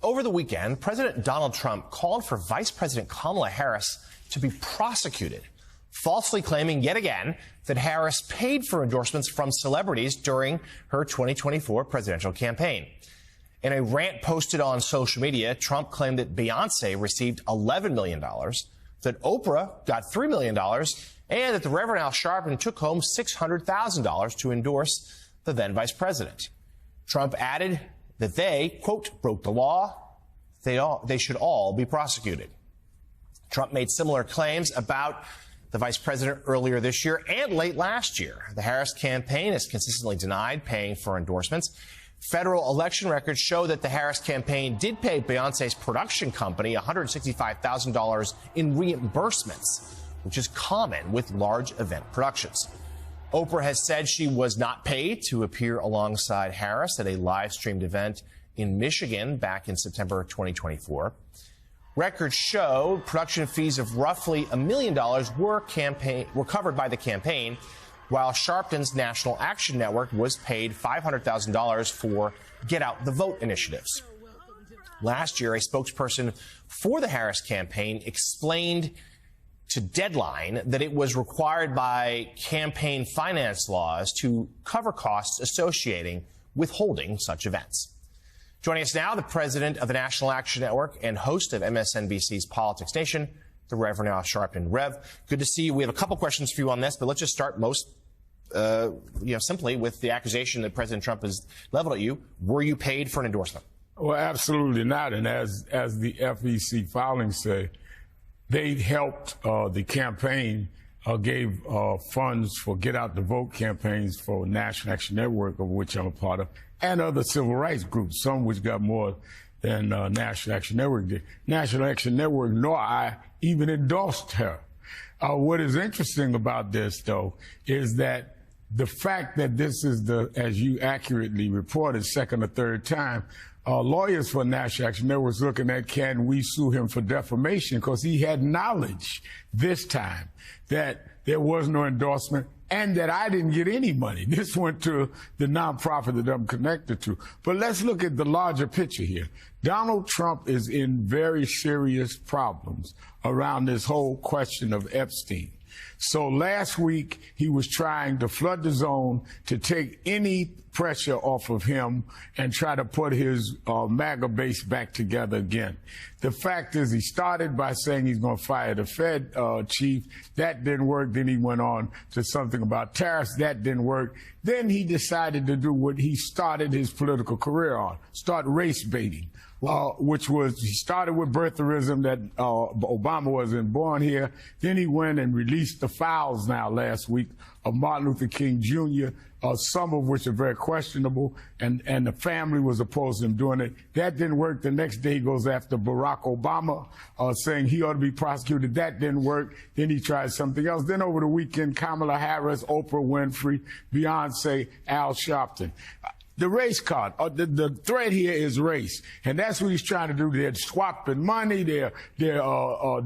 Over the weekend, President Donald Trump called for Vice President Kamala Harris to be prosecuted, falsely claiming yet again that Harris paid for endorsements from celebrities during her 2024 presidential campaign. In a rant posted on social media, Trump claimed that Beyonce received $11 million, that Oprah got $3 million, and that the Reverend Al Sharpton took home $600,000 to endorse the then vice president. Trump added that they, quote, broke the law. They should all be prosecuted. Trump made similar claims about the vice president earlier this year and late last year. The Harris campaign has consistently denied paying for endorsements. Federal election records show that the Harris campaign did pay Beyonce's production company $165,000 in reimbursements, which is common with large event productions. Oprah has said she was not paid to appear alongside Harris at a live-streamed event in Michigan back in September 2024. Records show production fees of roughly $1 million were covered by the campaign, while Sharpton's National Action Network was paid $500,000 for Get Out the Vote initiatives. Last year, a spokesperson for the Harris campaign explained to Deadline that it was required by campaign finance laws to cover costs associating with holding such events. Joining us now, the president of the National Action Network and host of MSNBC's Politics Nation, the Reverend Al Sharpton. Rev, good to see you. We have a couple questions for you on this, but let's just start simply with the accusation that President Trump has leveled at you. Were you paid for an endorsement? Well, absolutely not. And as the FEC filings say, they helped the campaign, gave funds for Get Out the Vote campaigns for National Action Network, of which I'm a part of, and other civil rights groups, some which got more than National Action Network did. National Action Network, nor I, even endorsed her. What is interesting about this, though, is that the fact that this is the, as you accurately reported, second or third time, lawyers for National Action Network was looking at, can we sue him for defamation? Because he had knowledge this time that there was no endorsement and that I didn't get any money. This went to the nonprofit that I'm connected to. But let's look at the larger picture here. Donald Trump is in very serious problems around this whole question of Epstein. So last week, he was trying to flood the zone to take any pressure off of him and try to put his MAGA base back together again. The fact is, he started by saying he's going to fire the Fed chief. That didn't work. Then he went on to something about tariffs. That didn't work. Then he decided to do what he started his political career on, start race baiting. Which was, he started with birtherism, that Obama wasn't born here. Then he went and released the files now last week of Martin Luther King Jr., some of which are very questionable, and the family was opposed to him doing it. That didn't work. The next day he goes after Barack Obama, saying he ought to be prosecuted. That didn't work. Then he tried something else. Then over the weekend, Kamala Harris, Oprah Winfrey, Beyonce, Al Sharpton. The race card, the thread here is race, and that's what he's trying to do. They're swapping money. They're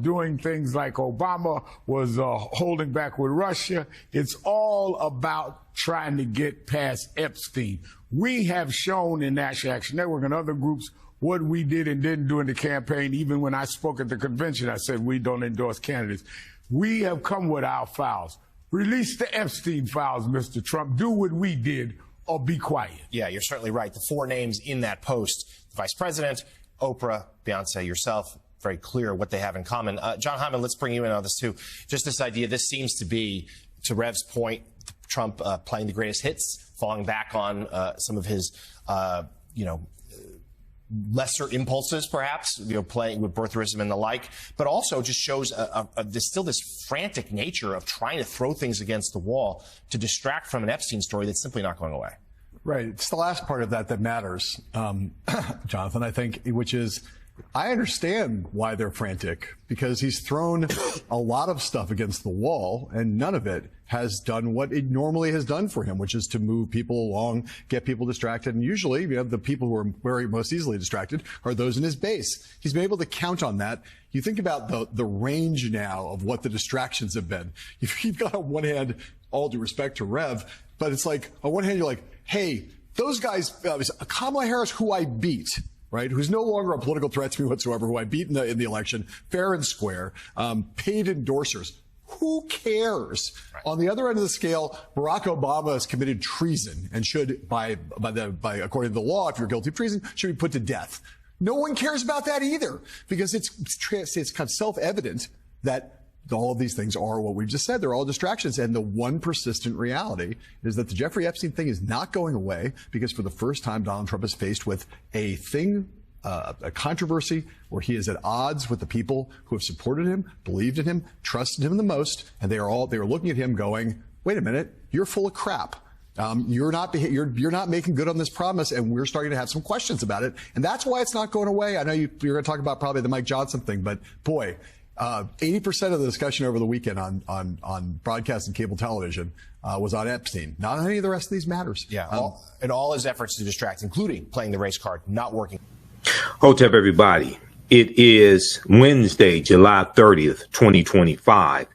doing things like Obama was holding back with Russia. It's all about trying to get past Epstein. We have shown in National Action Network and other groups what we did and didn't do in the campaign. Even when I spoke at the convention, I said we don't endorse candidates. We have come with our files. Release the Epstein files, Mr. Trump. Do what we did, or be quiet. Yeah, you're certainly right. The four names in that post, the vice president, Oprah, Beyonce, yourself, very clear what they have in common. John Hyman, let's bring you in on this too. Just this idea, this seems to be, to Rev's point, Trump playing the greatest hits, falling back on some of his, lesser impulses, perhaps, playing with birtherism and the like, but also just shows there's still this frantic nature of trying to throw things against the wall to distract from an Epstein story that's simply not going away. Right. It's the last part of that that matters, Jonathan, I think, which is, I understand why they're frantic, because he's thrown a lot of stuff against the wall, and none of it has done what it normally has done for him, which is to move people along, get people distracted. And usually, the people who are very most easily distracted are those in his base. He's been able to count on that. You think about the range now of what the distractions have been. You've got on one hand, all due respect to Rev, but it's like, on one hand, you're like, hey, those guys, Kamala Harris, who I beat, right, who's no longer a political threat to me whatsoever, who I beat in the election, fair and square, paid endorsers. Who cares? Right. On the other end of the scale, Barack Obama has committed treason and should, by according to the law, if you're guilty of treason, should be put to death. No one cares about that either, because it's kind of self-evident that all of these things are what we've just said. They're all distractions. And the one persistent reality is that the Jeffrey Epstein thing is not going away, because for the first time, Donald Trump is faced with a controversy where he is at odds with the people who have supported him, believed in him, trusted him the most. And they are looking at him going, wait a minute, you're full of crap. You're not making good on this promise, and we're starting to have some questions about it. And that's why it's not going away. I know you're going to talk about probably the Mike Johnson thing, but boy, 80% of the discussion over the weekend on broadcast and cable television was on Epstein, not on any of the rest of these matters. Yeah, and all his efforts to distract, including playing the race card, not working. Hotep, everybody. It is Wednesday, July 30th, 2025,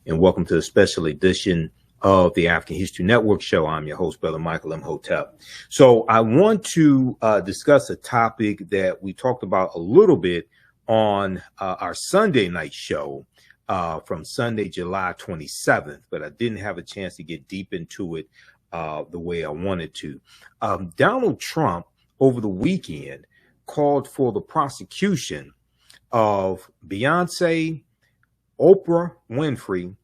and welcome to a special edition of the African History Network show. I'm your host, Brother Michael Imhotep. So I want to discuss a topic that we talked about a little bit on our Sunday night show from Sunday, July 27th, but I didn't have a chance to get deep into it the way I wanted to. Donald Trump over the weekend called for the prosecution of Beyonce, Oprah Winfrey,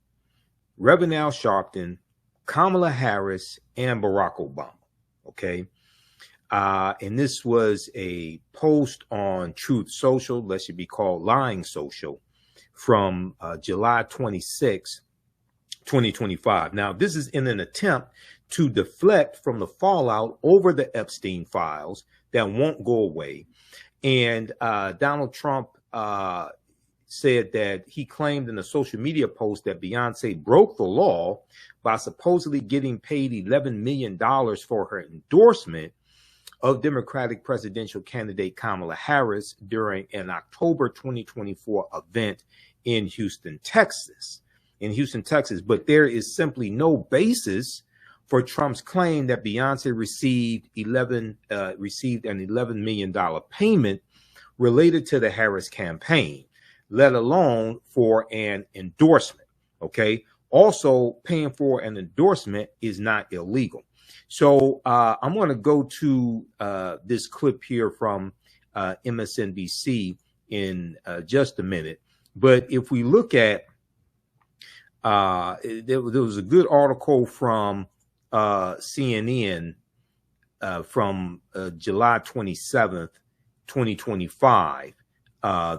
Reverend Al Sharpton, Kamala Harris, and Barack Obama. Okay. And this was a post on Truth Social, that should be called Lying Social, from July 26, 2025. Now, this is in an attempt to deflect from the fallout over the Epstein files that won't go away. And Donald Trump said that he claimed in a social media post that Beyonce broke the law by supposedly getting paid $11 million for her endorsement of Democratic presidential candidate Kamala Harris during an October 2024 event in Houston, Texas. But there is simply no basis for Trump's claim that Beyonce received an $11 million payment related to the Harris campaign, let alone for an endorsement. Okay. Also, paying for an endorsement is not illegal. So I'm going to go to this clip here from MSNBC in just a minute. But if we look at, there was a good article from CNN from July 27th, 2025.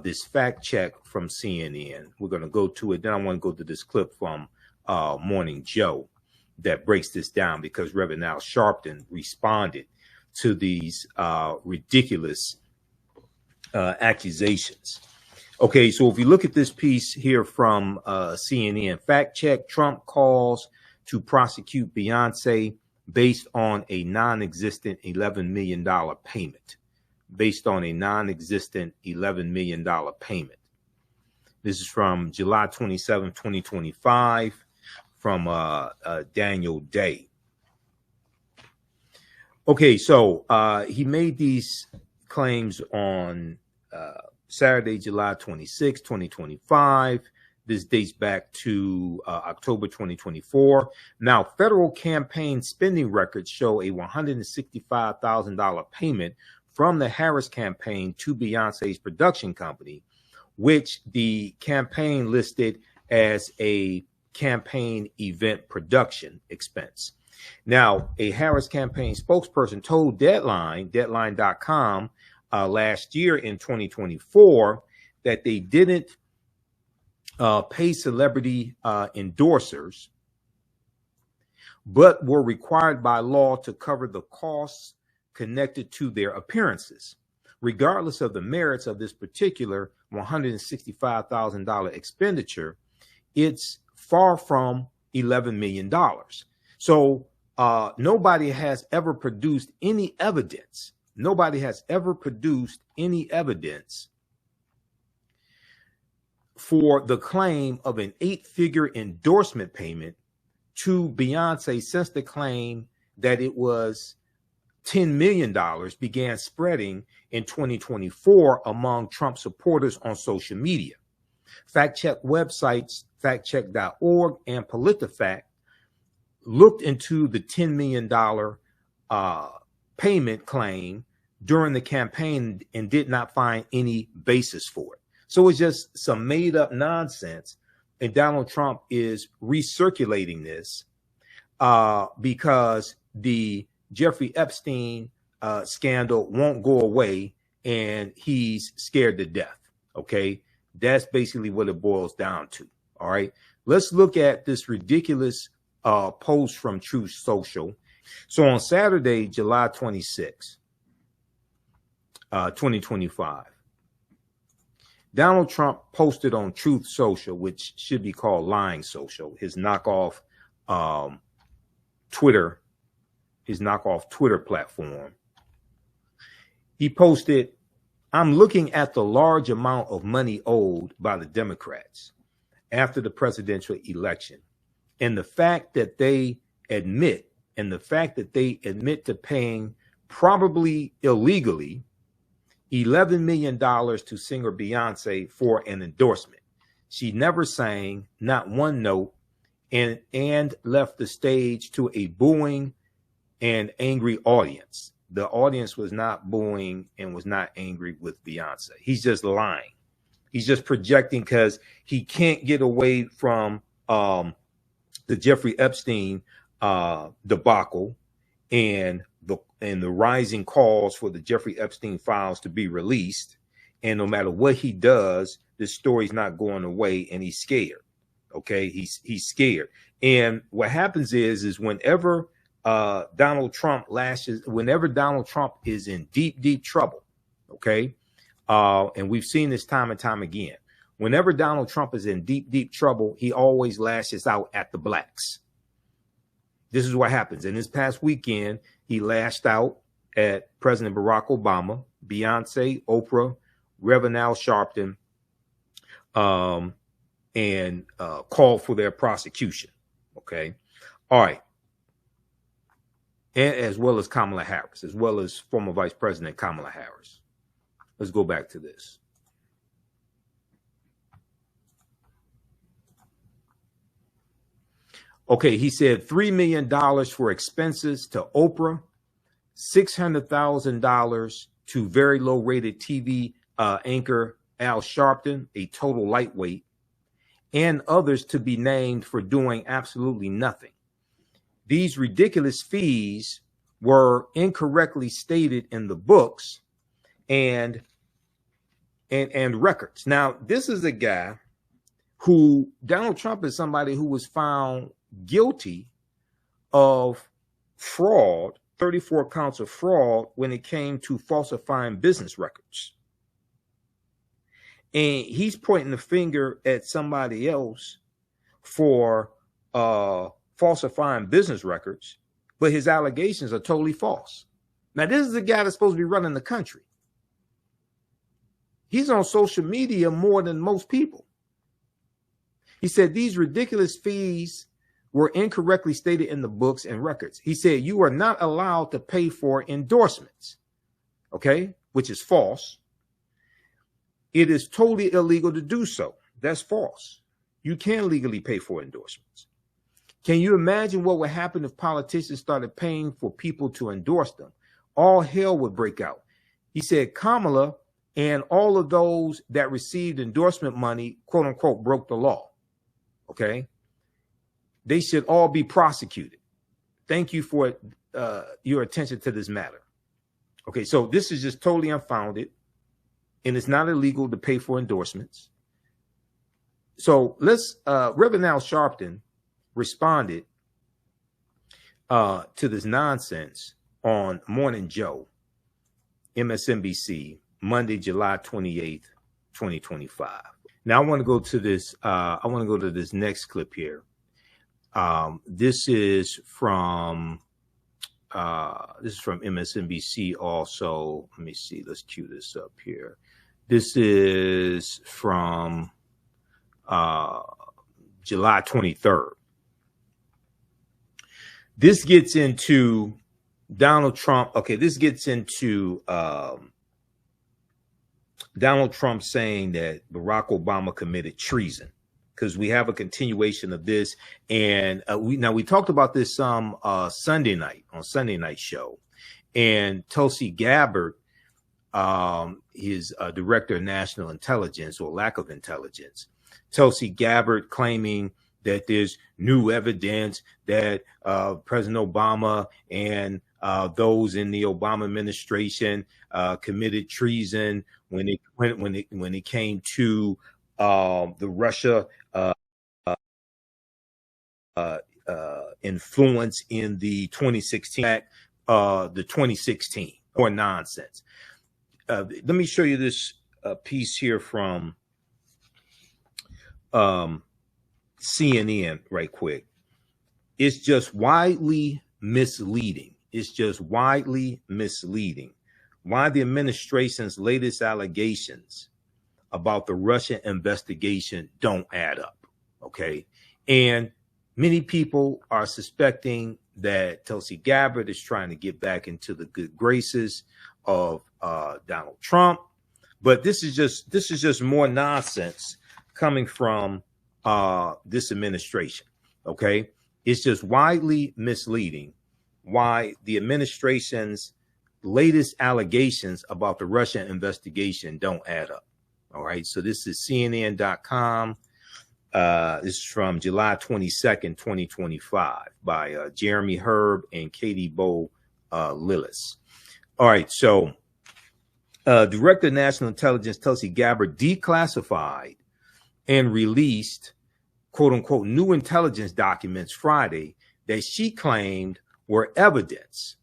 This fact check from CNN. We're going to go to it. Then I want to go to this clip from Morning Joe that breaks this down, because Reverend Al Sharpton responded to these ridiculous accusations. Okay, so if you look at this piece here from CNN, fact check, Trump calls to prosecute Beyonce based on a non-existent $11 million payment. Based on a non-existent $11 million payment. This is from July 27, 2025, from Daniel Day. Okay, so he made these claims on Saturday, July 26, 2025. This dates back to October 2024. Now, federal campaign spending records show a $165,000 payment from the Harris campaign to Beyonce's production company, which the campaign listed as a campaign event production expense. Now, a Harris campaign spokesperson told Deadline.com last year in 2024 that they didn't pay celebrity endorsers, but were required by law to cover the costs connected to their appearances. Regardless of the merits of this particular $165,000 expenditure, it's far from $11 million. So nobody has ever produced any evidence. Nobody has ever produced any evidence for the claim of an 8-figure endorsement payment to Beyonce since the claim that it was $10 million began spreading in 2024 among Trump supporters on social media. Fact-check websites, factcheck.org and PolitiFact looked into the $10 million payment claim during the campaign and did not find any basis for it. So it's just some made up nonsense. And Donald Trump is recirculating this because the Jeffrey Epstein scandal won't go away and he's scared to death. Okay. That's basically what it boils down to. All right. Let's look at this ridiculous post from Truth Social. So on Saturday, July 26, 2025, Donald Trump posted on Truth Social, which should be called Lying Social, his knockoff Twitter platform. He posted, "I'm looking at the large amount of money owed by the Democrats after the presidential election, and the fact that they admit to paying, probably illegally, $11 million to singer Beyonce for an endorsement. She never sang, not one note, and left the stage to a booing and angry audience." The audience was not booing and was not angry with Beyonce. He's just lying. He's just projecting because he can't get away from the Jeffrey Epstein debacle and the rising calls for the Jeffrey Epstein files to be released. And no matter what he does, this story's not going away, and he's scared. Okay, he's scared. And what happens is whenever Donald Trump is in deep trouble, okay, and we've seen this time and time again. Whenever Donald Trump is in deep trouble, he always lashes out at the blacks. This is what happens. And this past weekend, he lashed out at President Barack Obama, Beyonce, Oprah, Reverend Al Sharpton, and called for their prosecution. Okay. All right. And as well as Kamala Harris, as well as former Vice President Kamala Harris. Let's go back to this. Okay, he said $3 million for expenses to Oprah, $600,000 to very low rated TV anchor Al Sharpton, a total lightweight, and others to be named for doing absolutely nothing. These ridiculous fees were incorrectly stated in the books and records. Now, this is a guy who, Donald Trump is somebody who was found guilty of fraud, 34 counts of fraud when it came to falsifying business records. And he's pointing the finger at somebody else for falsifying business records, but his allegations are totally false. Now, this is the guy that's supposed to be running the country. He's on social media more than most people. He said these ridiculous fees were incorrectly stated in the books and records. He said you are not allowed to pay for endorsements, okay, which is false. It is totally illegal to do so. That's false. You can legally pay for endorsements. Can you imagine what would happen if politicians started paying for people to endorse them? All hell would break out. He said Kamala and all of those that received endorsement money, quote unquote, broke the law. Okay. They should all be prosecuted. Thank you for your attention to this matter. Okay. So this is just totally unfounded, and it's not illegal to pay for endorsements. So Reverend Al Sharpton responded to this nonsense on Morning Joe, MSNBC, Monday, July 28th, 2025. Now I want to go to this. I want to go to this next clip here. This is from MSNBC also. Let me see. Let's cue this up here. This is from July 23rd. This gets into Donald Trump. Okay, this gets into Donald Trump saying that Barack Obama committed treason, because we have a continuation of this. And we talked about this some Sunday night show, and Tulsi Gabbard, his director of national intelligence, or lack of intelligence, Tulsi Gabbard claiming that there's new evidence that President Obama and those in the Obama administration committed treason when it came to the Russia influence in the 2016 or nonsense. Let me show you this piece here from CNN right quick. It's just widely misleading. It's just widely misleading why the administration's latest allegations about the Russia investigation don't add up. Okay. And many people are suspecting that Tulsi Gabbard is trying to get back into the good graces of Donald Trump. But this is just more nonsense coming from this administration. Okay. It's just widely misleading why the administration's latest allegations about the Russia investigation don't add up. All right. So this is CNN.com. This is from July 22nd, 2025 by Jeremy Herb and Katie Bo Lillis. All right. So Director of National Intelligence Tulsi Gabbard declassified and released, quote unquote, new intelligence documents Friday that she claimed were evidence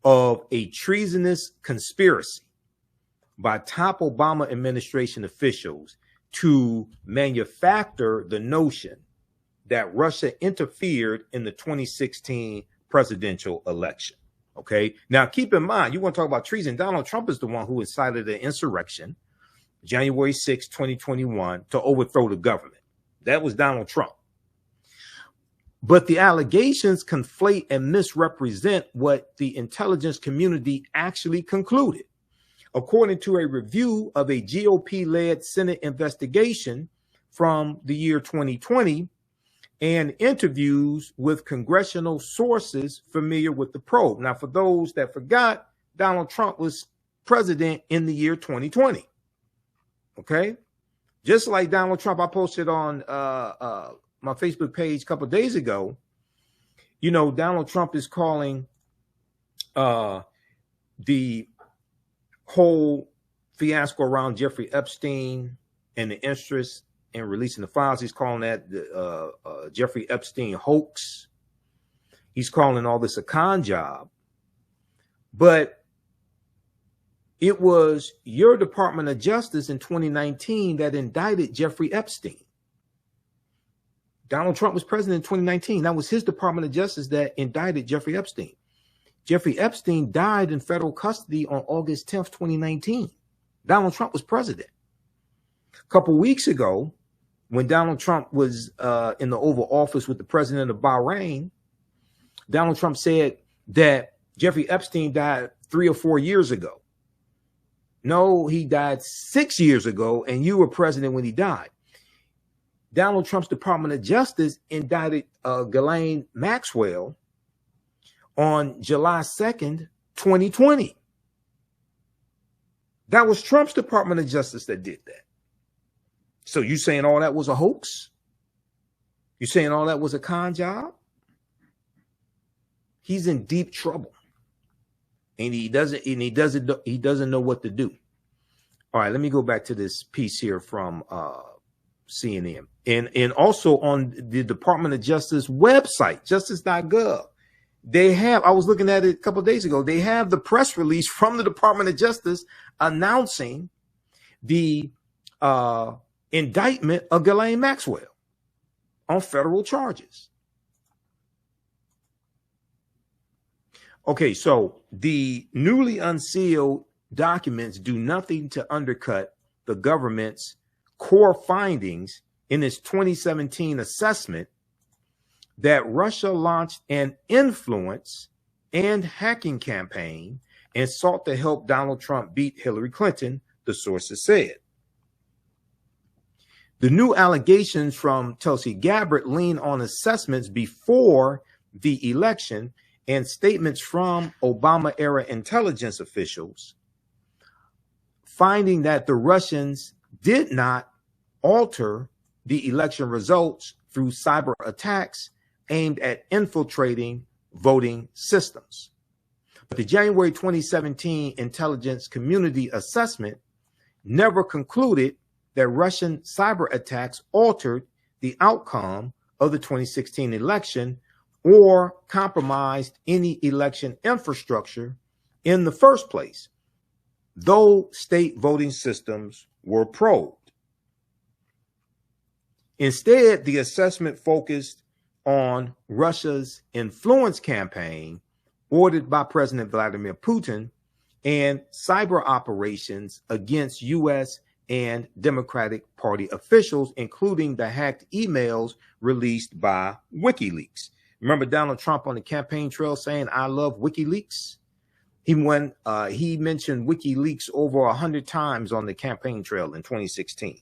of a treasonous conspiracy by top Obama administration officials to manufacture the notion that Russia interfered in the 2016 presidential election. Okay. Now, keep in mind, you want to talk about treason. Donald Trump is the one who incited an insurrection, January 6, 2021, to overthrow the government. That was Donald Trump. But the allegations conflate and misrepresent what the intelligence community actually concluded. According to a review of a GOP-led Senate investigation from the year 2020 and interviews with congressional sources familiar with the probe. Now, for those that forgot, Donald Trump was president in the year 2020. Okay? Just like Donald Trump, I posted on my Facebook page a couple of days ago, you know, Donald Trump is calling the whole fiasco around Jeffrey Epstein and the interest in releasing the files. He's calling that the Jeffrey Epstein hoax. He's calling all this a con job. But it was your Department of Justice in 2019 that indicted Jeffrey Epstein. Donald Trump was president in 2019. That was his Department of Justice that indicted Jeffrey Epstein. Jeffrey Epstein died in federal custody on August 10th, 2019. Donald Trump was president. A couple weeks ago, when Donald Trump was in the Oval Office with the president of Bahrain, Donald Trump said that Jeffrey Epstein died 3 or 4 years ago. No, he died 6 years ago, and you were president when he died. Donald Trump's Department of Justice indicted Ghislaine Maxwell on July 2nd, 2020. That was Trump's Department of Justice that did that. So you saying all that was a hoax? You saying all that was a con job? He's in deep trouble. And he doesn't know what to do. All right, let me go back to this piece here from CNN. And also on the Department of Justice website, justice.gov. They have, I was looking at it a couple of days ago, they have the press release from the Department of Justice announcing the indictment of Ghislaine Maxwell on federal charges. Okay, so the newly unsealed documents do nothing to undercut the government's core findings in its 2017 assessment that Russia launched an influence and hacking campaign and sought to help Donald Trump beat Hillary Clinton, the sources said. The new allegations from Tulsi Gabbard lean on assessments before the election and statements from Obama-era intelligence officials, finding that the Russians did not alter the election results through cyber attacks aimed at infiltrating voting systems. But the January 2017 intelligence community assessment never concluded that Russian cyber attacks altered the outcome of the 2016 election or compromised any election infrastructure in the first place, though state voting systems were probed. Instead, the assessment focused on Russia's influence campaign ordered by President Vladimir Putin and cyber operations against U.S. and Democratic Party officials, including the hacked emails released by WikiLeaks. Remember Donald Trump on the campaign trail saying, "I love WikiLeaks"? He mentioned WikiLeaks over 100 times on the campaign trail in 2016.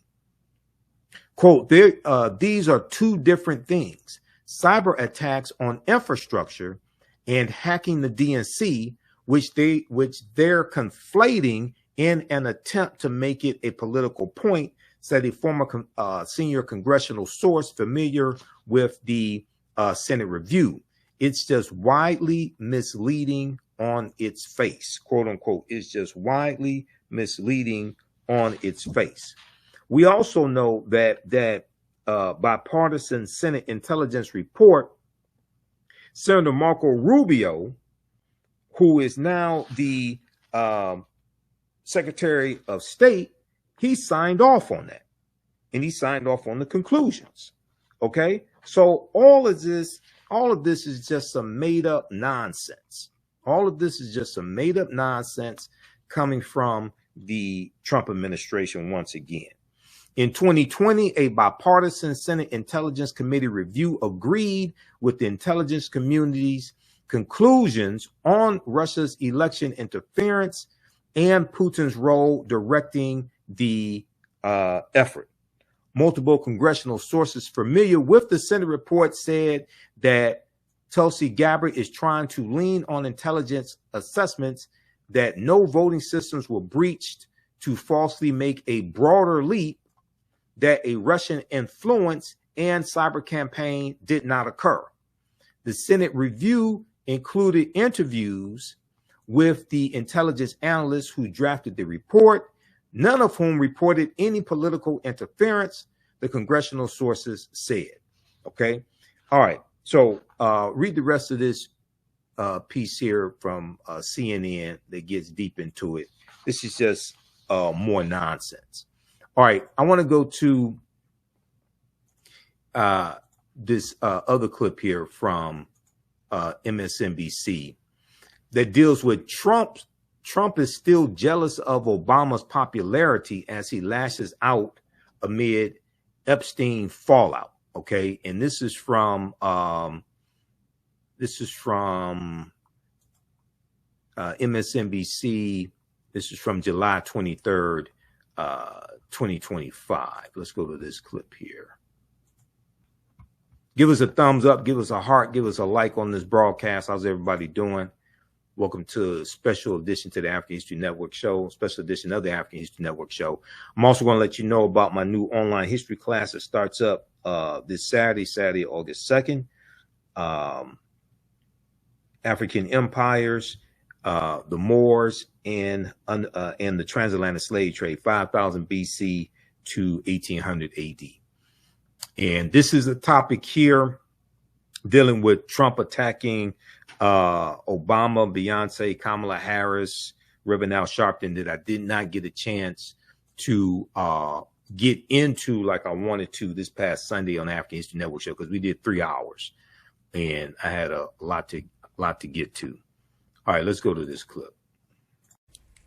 Quote, these are two different things. Cyber attacks on infrastructure and hacking the DNC, which they're conflating in an attempt to make it a political point, said a former senior congressional source familiar with the Senate review. It's just widely misleading on its face, quote unquote. It's just widely misleading on its face. We also know that bipartisan Senate intelligence report, Senator Marco Rubio, who is now the Secretary of State, he signed off on that, and he signed off on the conclusions. Okay, so all of this is just some made-up nonsense. All of this is just some made-up nonsense coming from the Trump administration once again. In 2020, a bipartisan Senate Intelligence Committee review agreed with the intelligence community's conclusions on Russia's election interference and Putin's role directing the effort. Multiple congressional sources familiar with the Senate report said that Tulsi Gabbard is trying to lean on intelligence assessments that no voting systems were breached to falsely make a broader leap that a Russian influence and cyber campaign did not occur. The Senate review included interviews with the intelligence analysts who drafted the report, none of whom reported any political interference, the congressional sources said. Okay. All right. So read the rest of this piece here from CNN that gets deep into it. This is just more nonsense. All right. I want to go to this other clip here from MSNBC that deals with Trump. Trump is still jealous of Obama's popularity as he lashes out amid Epstein fallout. Okay, and this is from MSNBC. This is from July 23rd, 2025. Let's go to this clip here. Give us a thumbs up, give us a heart, give us a like on this broadcast. How's everybody doing? Welcome to a special edition to the African History Network show, special edition of the African History Network show. I'm also going to let you know about my new online history class that starts up this Saturday, August 2nd. African empires, the Moors, and the transatlantic slave trade, 5000 BC to 1800 AD. And this is a topic here dealing with Trump attacking Obama, Beyonce, Kamala Harris, Sharpton, that I did not get a chance to get into like I wanted to this past Sunday on the African History Network show, because we did 3 hours and I had a lot to get to. All right, let's go to this clip.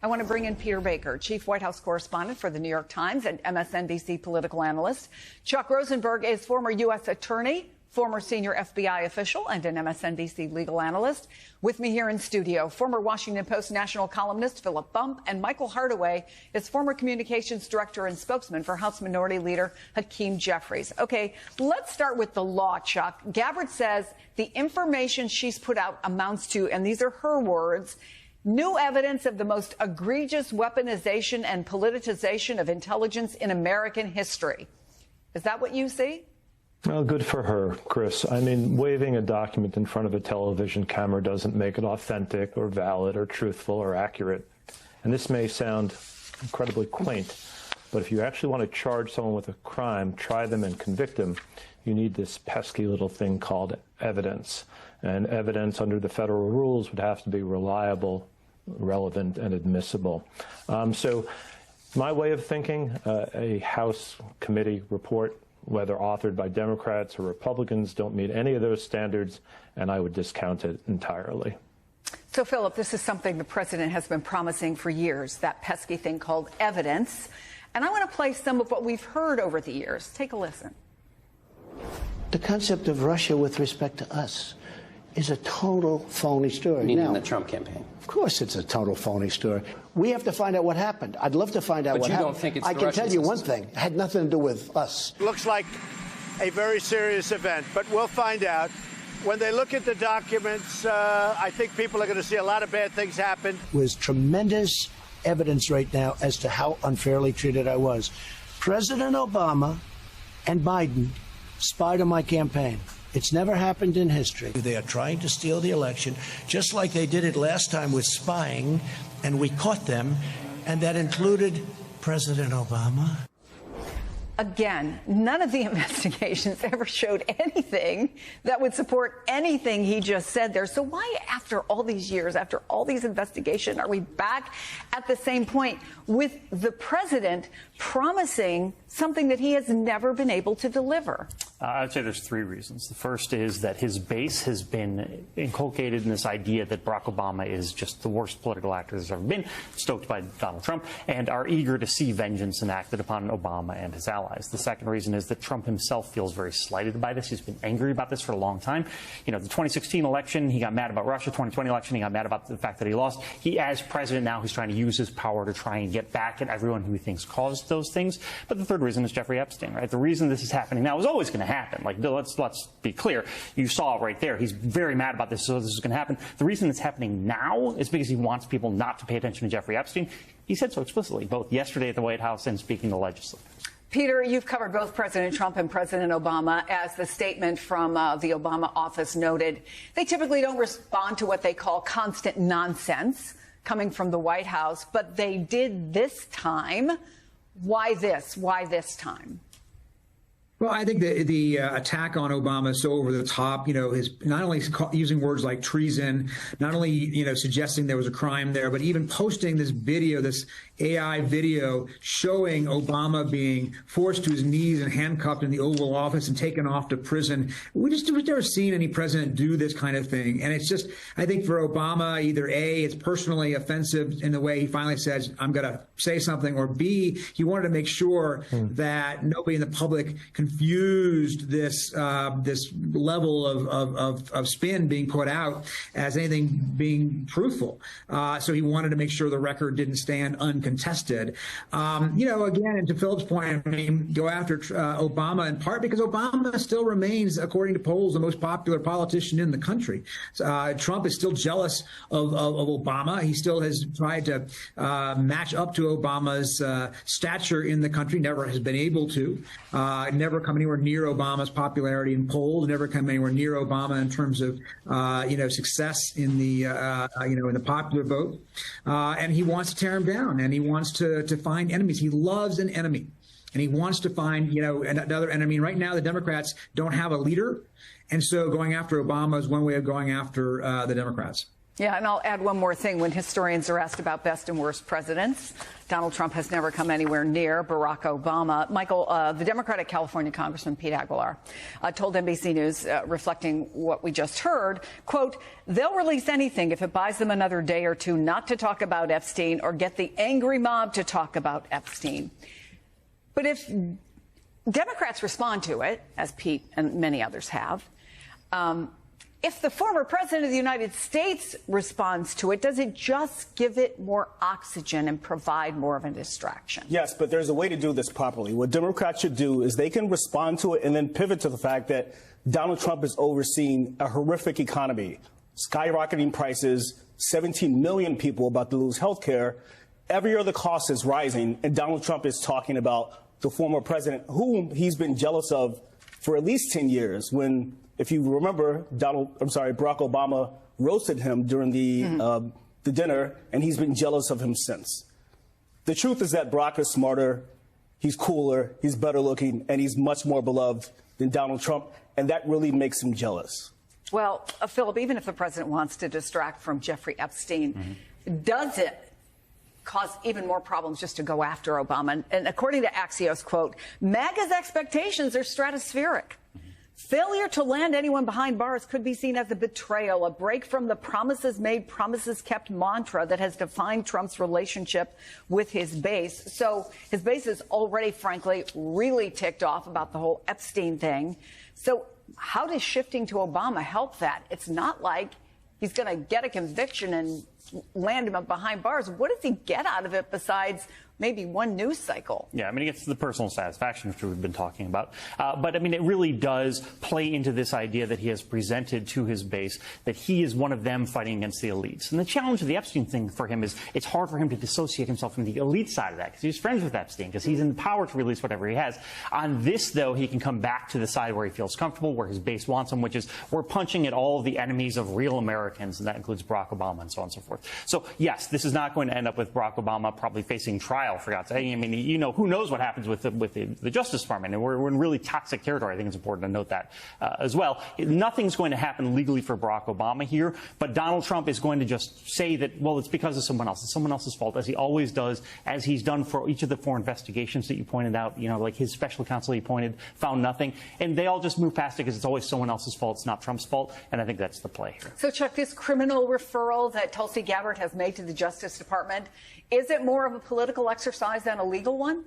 I want to bring in Peter Baker, chief White House correspondent for the New York Times and MSNBC political analyst. Chuck Rosenberg is former U.S. attorney former senior FBI official and an MSNBC legal analyst. With me here in studio, former Washington Post national columnist Philip Bump, and Michael Hardaway is former communications director and spokesman for House Minority Leader Hakeem Jeffries. Okay, let's start with the law, Chuck. Gabbard says the information she's put out amounts to, and these are her words, new evidence of the most egregious weaponization and politicization of intelligence in American history. Is that what you see? Well, good for her, Chris. I mean, waving a document in front of a television camera doesn't make it authentic or valid or truthful or accurate. And this may sound incredibly quaint, but if you actually want to charge someone with a crime, try them and convict them, you need this pesky little thing called evidence. And evidence under the federal rules would have to be reliable, relevant, and admissible. So my way of thinking, a House committee report, whether authored by Democrats or Republicans, don't meet any of those standards, and I would discount it entirely. So, Philip, this is something the president has been promising for years, that pesky thing called evidence. And I want to play some of what we've heard over the years. Take a listen. The concept of Russia with respect to us is a total phony story. Meaning the Trump campaign? Of course it's a total phony story. We have to find out what happened. I'd love to find out what happened. But you don't think it's I can tell you one thing. It had nothing to do with us. Looks like a very serious event, but we'll find out. When they look at the documents, I think people are going to see a lot of bad things happen. There's tremendous evidence right now as to how unfairly treated I was. President Obama and Biden spied on my campaign. It's never happened in history. They are trying to steal the election, just like they did it last time with spying, and we caught them, and that included President Obama. Again, none of the investigations ever showed anything that would support anything he just said there. So why, after all these years, after all these investigations, are we back at the same point with the president promising something that he has never been able to deliver? I'd say there's three reasons. The first is that his base has been inculcated in this idea that Barack Obama is just the worst political actor there's ever been, stoked by Donald Trump, and are eager to see vengeance enacted upon Obama and his allies. The second reason is that Trump himself feels very slighted by this. He's been angry about this for a long time. You know, the 2016 election, he got mad about Russia. 2020 election, he got mad about the fact that he lost. He, as president now, he's trying to use his power to try and get back at everyone who he thinks caused those things. But the third reason is Jeffrey Epstein, right? The reason this is happening now is always going to happen. Like, let's be clear. You saw it right there. He's very mad about this, so this is going to happen. The reason it's happening now is because he wants people not to pay attention to Jeffrey Epstein. He said so explicitly, both yesterday at the White House and speaking to legislators. Peter, you've covered both President Trump and President Obama. As the statement from the Obama office noted, they typically don't respond to what they call constant nonsense coming from the White House, but they did this time. Why this? Why this time? Well, I think the attack on Obama is so over the top. You know, his not only using words like treason, not only, you know, suggesting there was a crime there, but even posting this video, this AI video showing Obama being forced to his knees and handcuffed in the Oval Office and taken off to prison. We've never seen any president do this kind of thing. And it's just, I think for Obama, either A, it's personally offensive in the way he finally says, I'm going to say something, or B, he wanted to make sure that nobody in the public confused this this level of spin being put out as anything being truthful. So he wanted to make sure the record didn't stand uncontested. You know, again, and to Philip's point, I mean, go after Obama in part because Obama still remains, according to polls, the most popular politician in the country. Trump is still jealous of Obama. He still has tried to match up to Obama's stature in the country, never has been able to, never come anywhere near Obama's popularity in polls, never come anywhere near Obama in terms of, you know, success in the, you know, in the popular vote. And he wants to tear him down, and he wants to find enemies. He loves an enemy, and he wants to find, you know, another enemy. And right now, the Democrats don't have a leader. And so going after Obama is one way of going after the Democrats. Yeah, and I'll add one more thing. When historians are asked about best and worst presidents, Donald Trump has never come anywhere near Barack Obama. Michael, the Democratic California Congressman Pete Aguilar told NBC News, reflecting what we just heard, quote, they'll release anything if it buys them another day or two not to talk about Epstein or get the angry mob to talk about Epstein. But if Democrats respond to it, as Pete and many others have. If the former president of the United States responds to it, does it just give it more oxygen and provide more of a distraction? Yes, but there's a way to do this properly. What Democrats should do is they can respond to it and then pivot to the fact that Donald Trump is overseeing a horrific economy, skyrocketing prices, 17 million people about to lose health care. Every other cost is rising, and Donald Trump is talking about the former president, whom he's been jealous of for at least 10 years, when, if you remember, Barack Obama roasted him during the dinner, and he's been jealous of him since. The truth is that Barack is smarter, he's cooler, he's better looking, and he's much more beloved than Donald Trump, and that really makes him jealous. Well, Philip, even if the president wants to distract from Jeffrey Epstein, does it cause even more problems just to go after Obama? And according to Axios, quote, MAGA's expectations are stratospheric. Failure to land anyone behind bars could be seen as a betrayal, a break from the promises made, promises kept mantra that has defined Trump's relationship with his base. So his base is already, frankly, really ticked off about the whole Epstein thing. So how does shifting to Obama help that? It's not like he's going to get a conviction and land him behind bars. What does he get out of it besides maybe one news cycle? Yeah, I mean, it gets to the personal satisfaction, which we've been talking about. But, I mean, it really does play into this idea that he has presented to his base that he is one of them fighting against the elites. And the challenge of the Epstein thing for him is it's hard for him to dissociate himself from the elite side of that because he's friends with Epstein, because he's in the power to release whatever he has. On this, though, he can come back to the side where he feels comfortable, where his base wants him, which is we're punching at all of the enemies of real Americans, and that includes Barack Obama and so on and so forth. So, yes, this is not going to end up with Barack Obama probably facing trial, for God's sake. I mean, you know, who knows what happens with the Justice Department, and we're in really toxic territory. I think it's important to note that as well. Nothing's going to happen legally for Barack Obama here, but Donald Trump is going to just say that, well, it's because of someone else. It's someone else's fault, as he always does, as he's done for each of the 4 investigations that you pointed out. You know, like his special counsel he appointed found nothing, and they all just move past it because it's always someone else's fault. It's not Trump's fault, and I think that's the play here. So, Chuck, this criminal referral that Tulsi Gabbard has made to the Justice Department, is it more of a political exercise than a legal one?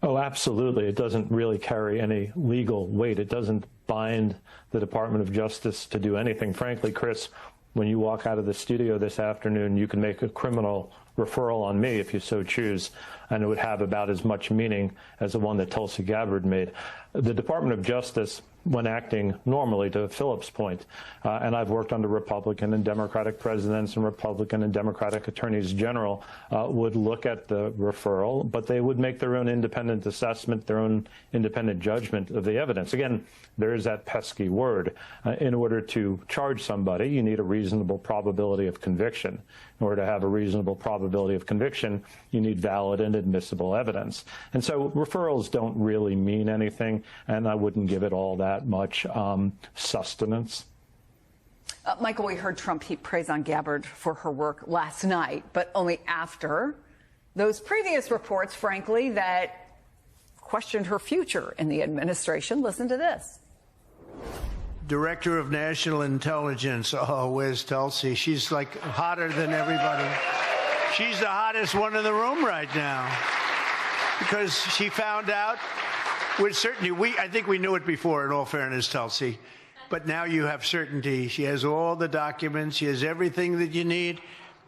Oh, absolutely. It doesn't really carry any legal weight. It doesn't bind the Department of Justice to do anything. Frankly, Chris, when you walk out of the studio this afternoon, you can make a criminal referral on me if you so choose, and it would have about as much meaning as the one that Tulsi Gabbard made. The Department of Justice, when acting normally, to Philip's point, and I've worked under Republican and Democratic presidents and Republican and Democratic attorneys general, would look at the referral, but they would make their own independent assessment, their own independent judgment of the evidence. Again, there is that pesky word. In order to charge somebody, you need a reasonable probability of conviction. In order to have a reasonable probability of conviction, you need valid and admissible evidence. And so referrals don't really mean anything, and I wouldn't give it all that much sustenance. Michael, we heard Trump heap praise on Gabbard for her work last night, but only after those previous reports, frankly, that questioned her future in the administration. Listen to this. Director of National Intelligence. Oh, where's Tulsi? She's like hotter than everybody. She's the hottest one in the room right now because she found out with certainty. I think we knew it before, in all fairness, Tulsi. But now you have certainty. She has all the documents. She has everything that you need.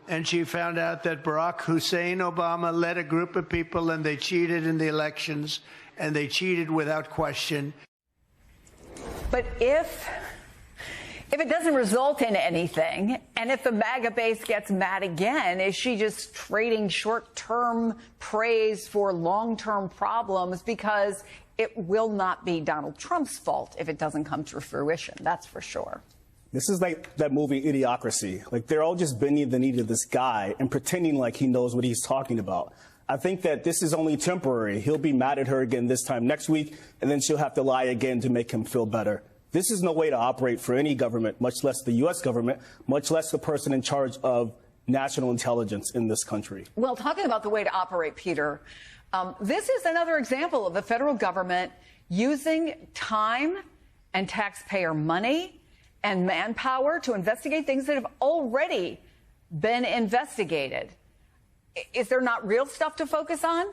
And she found out that Barack Hussein Obama led a group of people and they cheated in the elections, and they cheated without question. But if it doesn't result in anything, and if the MAGA base gets mad again, is she just trading short-term praise for long-term problems? Because it will not be Donald Trump's fault if it doesn't come to fruition. That's for sure. This is like that movie Idiocracy. Like, they're all just bending the knee to this guy and pretending like he knows what he's talking about. I think that this is only temporary. He'll be mad at her again this time next week, and then she'll have to lie again to make him feel better. This is no way to operate for any government, much less the U.S. government, much less the person in charge of national intelligence in this country. Well, talking about the way to operate, Peter, this is another example of the federal government using time and taxpayer money and manpower to investigate things that have already been investigated. Is there not real stuff to focus on?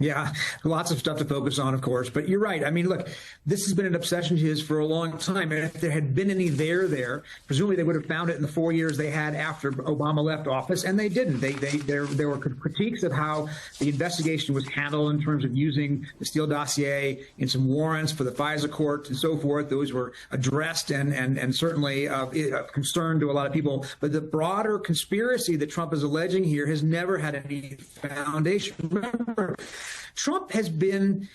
Yeah, lots of stuff to focus on, of course. But you're right. I mean, look, this has been an obsession of his for a long time. And if there had been any there, presumably they would have found it in the 4 years they had after Obama left office, and they didn't. There were critiques of how the investigation was handled in terms of using the Steele dossier in some warrants for the FISA court and so forth. Those were addressed and certainly of concern to a lot of people. But the broader conspiracy that Trump is alleging here has never had any foundation. Remember, Trump has been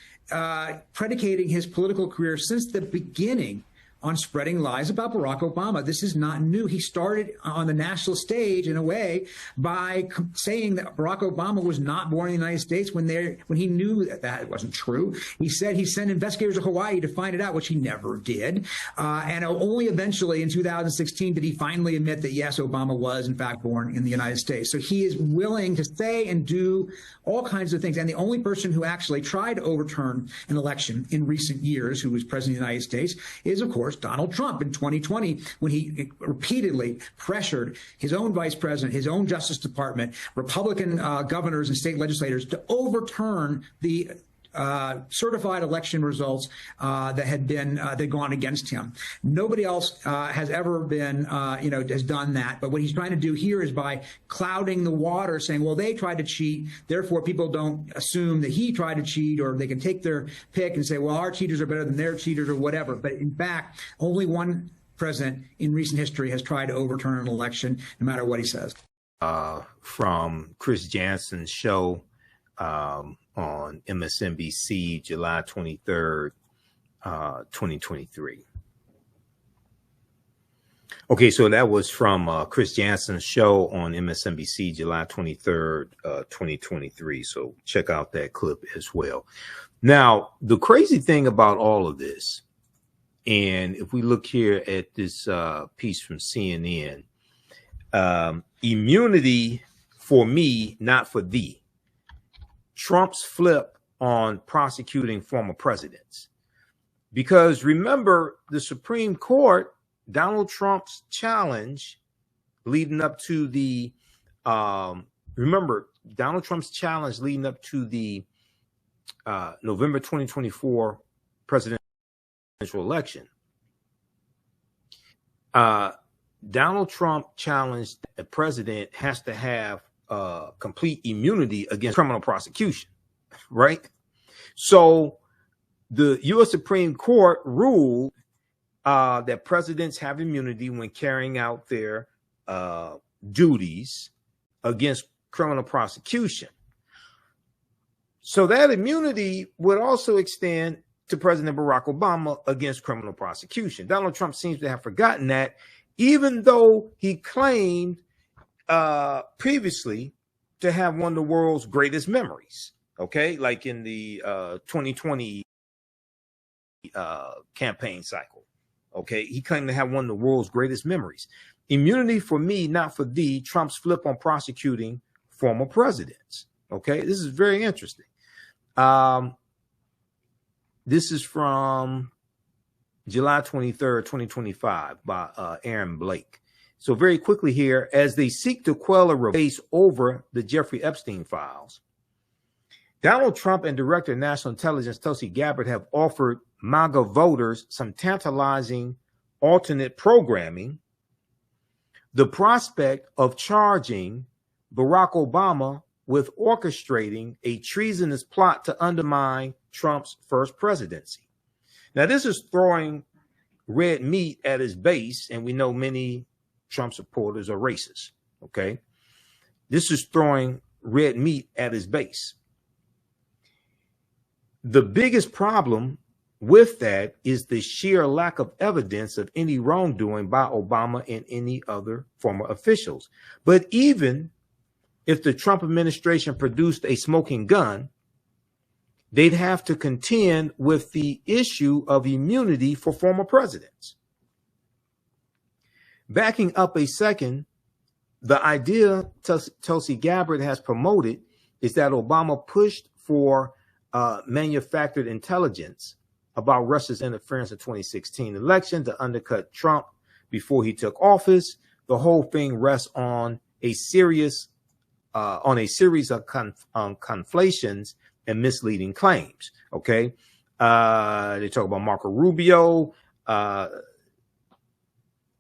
predicating his political career since the beginning on spreading lies about Barack Obama. This is not new. He started on the national stage, in a way, by saying that Barack Obama was not born in the United States when he knew that wasn't true. He said he sent investigators to Hawaii to find it out, which he never did. And only eventually in 2016 did he finally admit that, yes, Obama was, in fact, born in the United States. So he is willing to say and do all kinds of things. And the only person who actually tried to overturn an election in recent years, who was president of the United States, is, of course, Donald Trump in 2020, when he repeatedly pressured his own vice president, his own Justice Department, Republican governors and state legislators to overturn the certified election results that had gone against him. Nobody else has ever been, has done that. But what he's trying to do here is by clouding the water, saying, well, they tried to cheat, therefore people don't assume that he tried to cheat, or they can take their pick and say, well, our cheaters are better than their cheaters or whatever. But in fact, only one president in recent history has tried to overturn an election, no matter what he says. From Chris Jansen's show on MSNBC, July 23rd, 2023. Okay, so that was from Chris Jansen's show on MSNBC, July 23rd, 2023. So check out that clip as well. Now, the crazy thing about all of this, and if we look here at this piece from CNN, immunity for me, not for thee. Trump's flip on prosecuting former presidents. Because remember, the Supreme Court, Donald Trump's challenge leading up to the, November 2024 presidential election. Donald Trump challenged a president has to have complete immunity against criminal prosecution, right? So the U.S. Supreme Court ruled that presidents have immunity when carrying out their duties against criminal prosecution. So that immunity would also extend to President Barack Obama against criminal prosecution. Donald Trump seems to have forgotten that, even though he claimed previously to have one of the world's greatest memories, okay? Like in the 2020 campaign cycle, okay? He claimed to have one of the world's greatest memories. Immunity for me, not for thee, Trump's flip on prosecuting former presidents, okay? This is very interesting. This is from July 23rd, 2025 by Aaron Blake. So very quickly here, as they seek to quell a debate over the Jeffrey Epstein files, Donald Trump and Director of National Intelligence Tulsi Gabbard have offered MAGA voters some tantalizing alternate programming. The prospect of charging Barack Obama with orchestrating a treasonous plot to undermine Trump's first presidency. Now, this is throwing red meat at his base, and we know many Trump supporters are racist, okay? This is throwing red meat at his base. The biggest problem with that is the sheer lack of evidence of any wrongdoing by Obama and any other former officials. But even if the Trump administration produced a smoking gun, they'd have to contend with the issue of immunity for former presidents. Backing up a second, the idea Tulsi Gabbard has promoted is that Obama pushed for manufactured intelligence about Russia's interference in the 2016 election to undercut Trump before he took office. The whole thing rests on a series of conflations and misleading claims. Okay. They talk about Marco Rubio,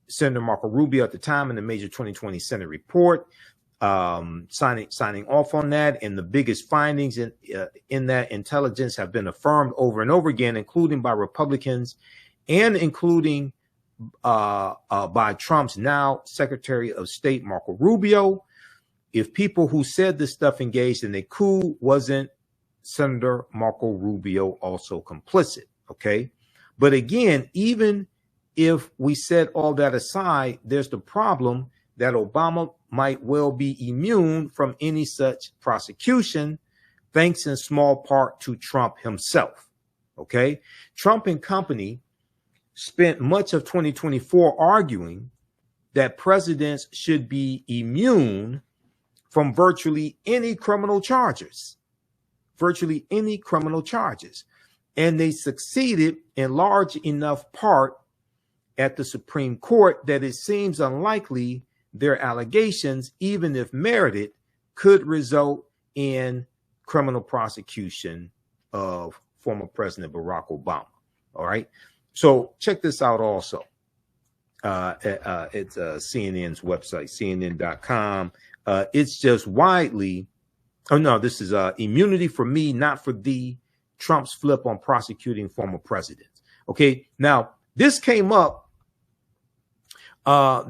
Senator Marco Rubio at the time in the major 2020 Senate report, signing off on that. And the biggest findings in that intelligence have been affirmed over and over again, including by Republicans and including by Trump's now Secretary of State, Marco Rubio. If people who said this stuff engaged in a coup, wasn't Senator Marco Rubio also complicit? Okay. But again, even if we set all that aside, there's the problem that Obama might well be immune from any such prosecution, thanks in small part to Trump himself. Okay. Trump and company spent much of 2024 arguing that presidents should be immune from virtually any criminal charges. Virtually any criminal charges. And they succeeded in large enough part at the Supreme Court that it seems unlikely their allegations, even if merited, could result in criminal prosecution of former President Barack Obama. All right. So check this out also. It's CNN's website, CNN.com. It's just widely, oh no, this is immunity for me, not for thee. Trump's flip on prosecuting former presidents. Okay. Now this came up.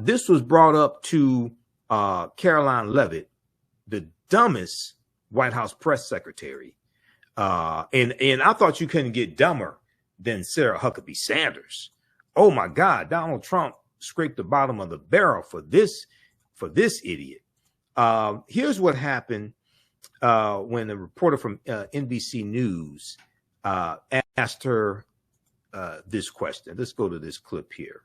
This was brought up to Caroline Leavitt, the dumbest White House press secretary. And I thought you couldn't get dumber than Sarah Huckabee Sanders. Oh my God, Donald Trump scraped the bottom of the barrel for this idiot. Here's what happened when a reporter from NBC News asked her this question. Let's go to this clip here.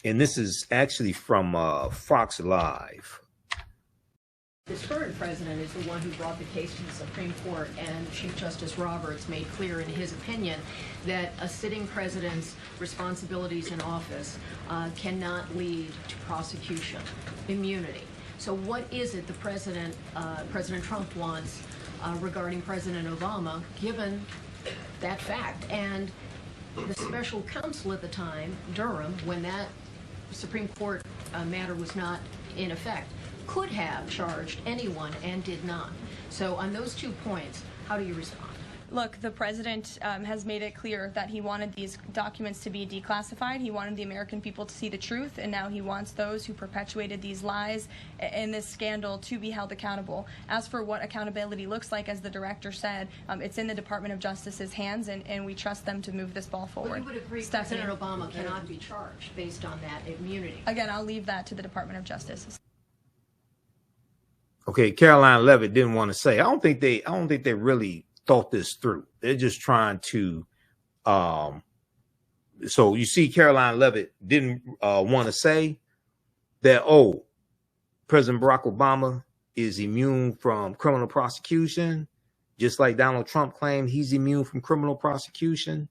And this is actually from Fox Live. This current president is the one who brought the case to the Supreme Court, and Chief Justice Roberts made clear in his opinion that a sitting president's responsibilities in office cannot lead to prosecution, immunity. So what is it the President Trump wants regarding President Obama, given that fact? And the special counsel at the time, Durham, when that Supreme Court matter was not in effect, could have charged anyone and did not. So on those 2 points, how do you respond? Look, the president has made it clear that he wanted these documents to be declassified. He wanted the American people to see the truth, and now he wants those who perpetuated these lies in this scandal to be held accountable. As for what accountability looks like, as the director said, it's in the Department of Justice's hands, and we trust them to move this ball forward. But you would agree President Obama cannot be charged based on that immunity? Again, I'll leave that to the Department of Justice. Okay, Caroline Leavitt didn't want to say. I don't think they really thought this through. They're just trying to. So you see, Caroline Leavitt didn't want to say that, oh, President Barack Obama is immune from criminal prosecution, just like Donald Trump claimed he's immune from criminal prosecution.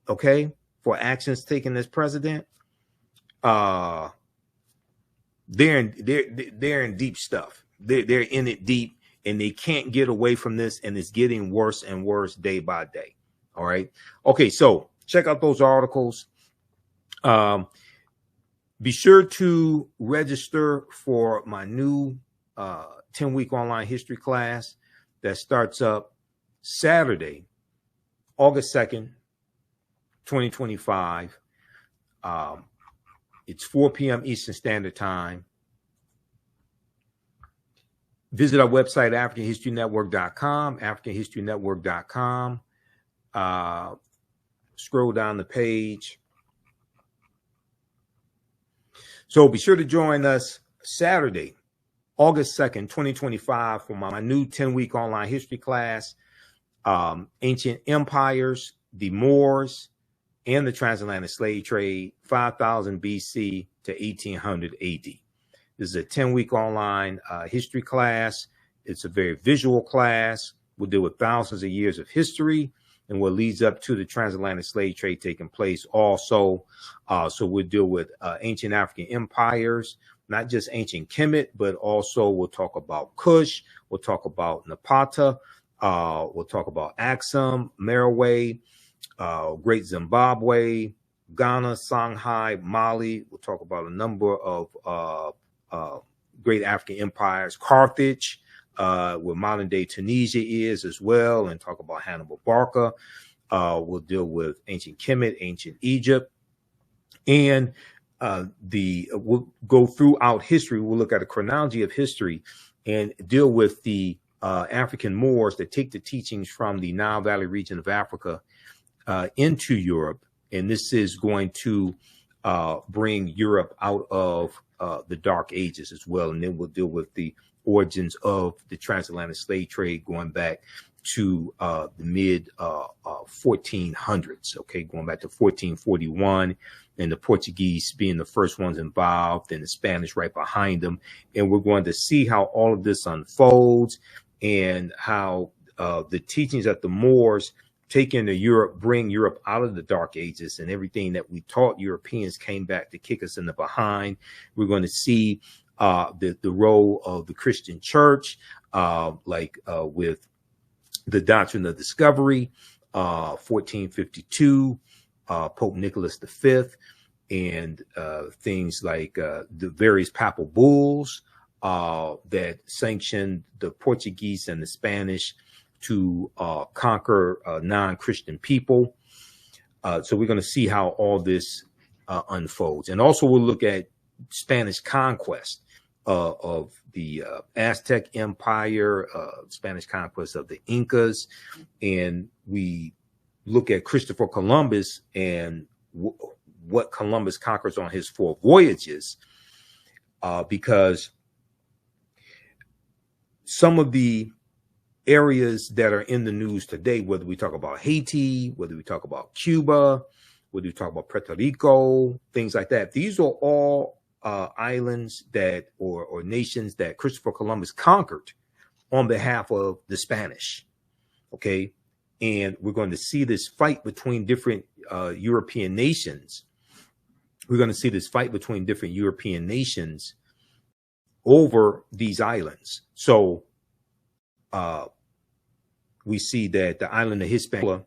Okay, for actions taken as president. They're in deep stuff. They're in it deep, and they can't get away from this, and it's getting worse and worse day by day. All right. Okay, so check out those articles. Be sure to register for my new 10-week online history class that starts up Saturday, August 2nd, 2025. It's 4 p.m. Eastern Standard Time. Visit our website, AfricanHistoryNetwork.com, AfricanHistoryNetwork.com. Scroll down the page. So be sure to join us Saturday, August 2nd, 2025 for my new 10-week online history class, Ancient Empires, the Moors, and the Transatlantic Slave Trade, 5000 BC to 1800 AD. This is a 10-week online history class. It's a very visual class. We'll deal with thousands of years of history and what leads up to the transatlantic slave trade taking place also. So we'll deal with ancient African empires, not just ancient Kemet, but also we'll talk about Kush. We'll talk about Napata. We'll talk about Axum, Merowe, Great Zimbabwe, Ghana, Songhai, Mali. We'll talk about a number of great African empires, Carthage, where modern day Tunisia is as well, and talk about Hannibal Barca. We'll deal with ancient Kemet, ancient Egypt, and we'll go throughout history. We'll look at a chronology of history and deal with the African Moors that take the teachings from the Nile Valley region of Africa into Europe. And this is going to bring Europe out of the Dark Ages as well. And then we'll deal with the origins of the transatlantic slave trade going back to the mid 1400s, okay, going back to 1441, and the Portuguese being the first ones involved, and the Spanish right behind them. And we're going to see how all of this unfolds, and how the teachings that the Moors take into Europe bring Europe out of the Dark Ages, and everything that we taught Europeans came back to kick us in the behind. We're going to see the role of the Christian church, with the Doctrine of Discovery, 1452, Pope Nicholas V, and things like the various papal bulls that sanctioned the Portuguese and the Spanish to conquer non-Christian people. So we're going to see how all this unfolds. And also we'll look at Spanish conquest of the Aztec Empire, Spanish conquest of the Incas, and we look at Christopher Columbus and what Columbus conquers on his 4 voyages, because some of the areas that are in the news today, whether we talk about Haiti, whether we talk about Cuba, whether we talk about Puerto Rico, things like that, these are all islands that or nations that Christopher Columbus conquered on behalf of the Spanish. Okay. And we're going to see this fight between different European nations. We're going to see this fight between different European nations over these islands. So we see that the island of Hispaniola,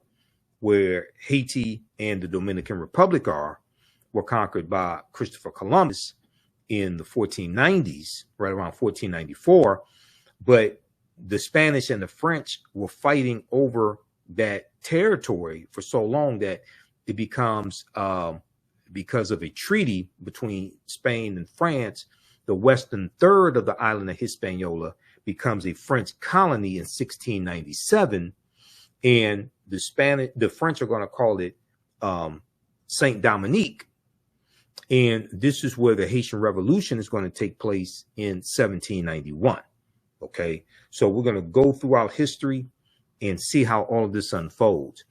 where Haiti and the Dominican Republic were conquered by Christopher Columbus in the 1490s, right around 1494. But the Spanish and the French were fighting over that territory for so long that it becomes, because of a treaty between Spain and France, the western third of the island of Hispaniola becomes a French colony in 1697. And the French are going to call it Saint Dominique. And this is where the Haitian Revolution is going to take place in 1791. Okay, so we're going to go throughout history and see how all of this unfolds.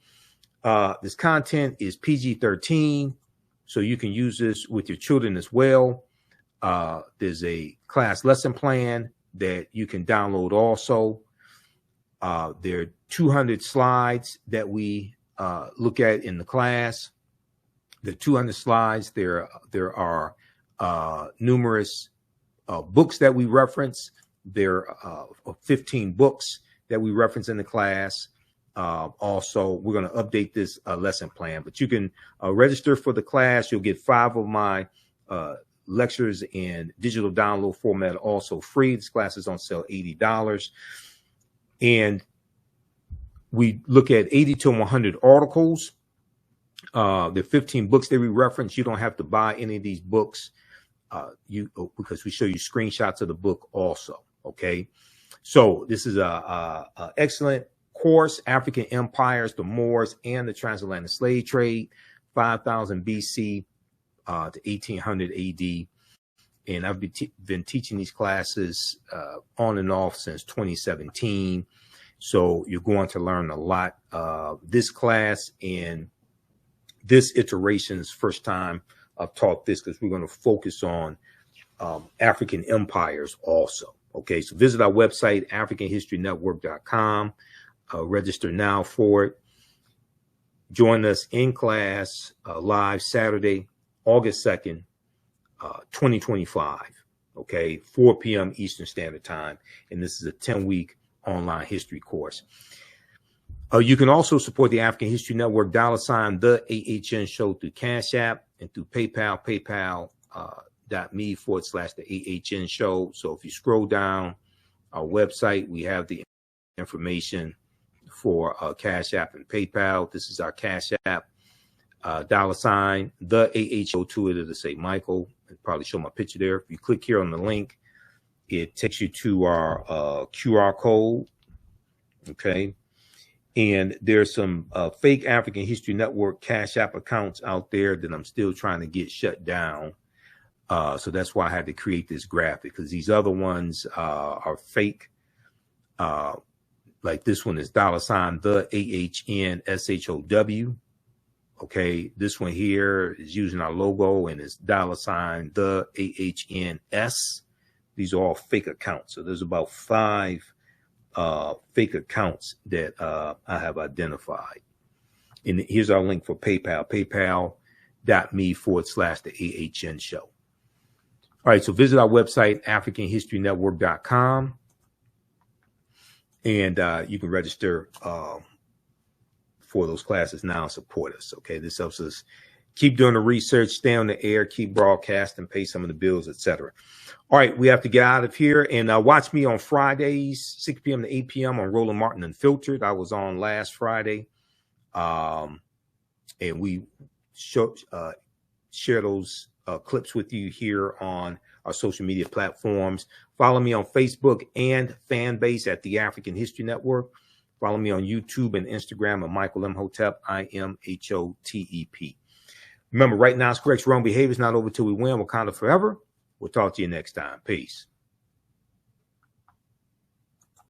This content is PG-13, so you can use this with your children as well. There's a class lesson plan that you can download also. There are 200 slides that we look at in the class. The 200 slides, there are numerous books that we reference. There are 15 books that we reference in the class. Also, we're going to update this lesson plan, but you can register for the class. You'll get 5 of my lectures in digital download format, also free. This class is on sale, $80. And we look at 80 to 100 articles. There are 15 books that we reference. You don't have to buy any of these books because we show you screenshots of the book also. Okay, so this is a excellent course: African empires, the Moors, and the transatlantic slave trade, 5000 BC to 1800 AD. And I've been teaching these classes on and off since 2017. So you're going to learn a lot. This class and this iteration's first time I've taught this, because we're going to focus on African empires also. Okay, so visit our website, AfricanHistoryNetwork.com. Register now for it. Join us in class live Saturday, August 2nd, 2025. Okay, 4 p.m. Eastern Standard Time. And this is a 10-week online history course. You can also support the African History Network, $ the AHN show through Cash App and through PayPal, paypal.me/the AHN show. So if you scroll down our website, we have the information for Cash App and PayPal. This is our Cash App, $ the AHO to it. It'll say Michael. I'll probably show my picture there. If you click here on the link, it takes you to our QR code. Okay. And there's some fake African History Network Cash App accounts out there that I'm still trying to get shut down. So that's why I had to create this graphic, because these other ones are fake. Like this one is $ the AHN SHOW. Okay, this one here is using our logo and it's $ the AHNS. These are all fake accounts. So there's about 5 fake accounts that I have identified. And here's our link for PayPal, paypal.me/the AHN show. All right, so visit our website, AfricanHistoryNetwork.com, and you can register for those classes now and support us. Okay, this helps us keep doing the research, stay on the air, keep broadcasting, pay some of the bills, etc. All right, we have to get out of here, and watch me on Fridays, 6 p.m. to 8 p.m. on Roland Martin Unfiltered. I was on last Friday, and we share those clips with you here on our social media platforms. Follow me on Facebook and fan base at the African History Network. Follow me on YouTube and Instagram at Michael Imhotep, IMHOTEP. Remember, right now, it's correct. Wrong behavior is not over till we win. Wakanda forever. We'll talk to you next time. Peace.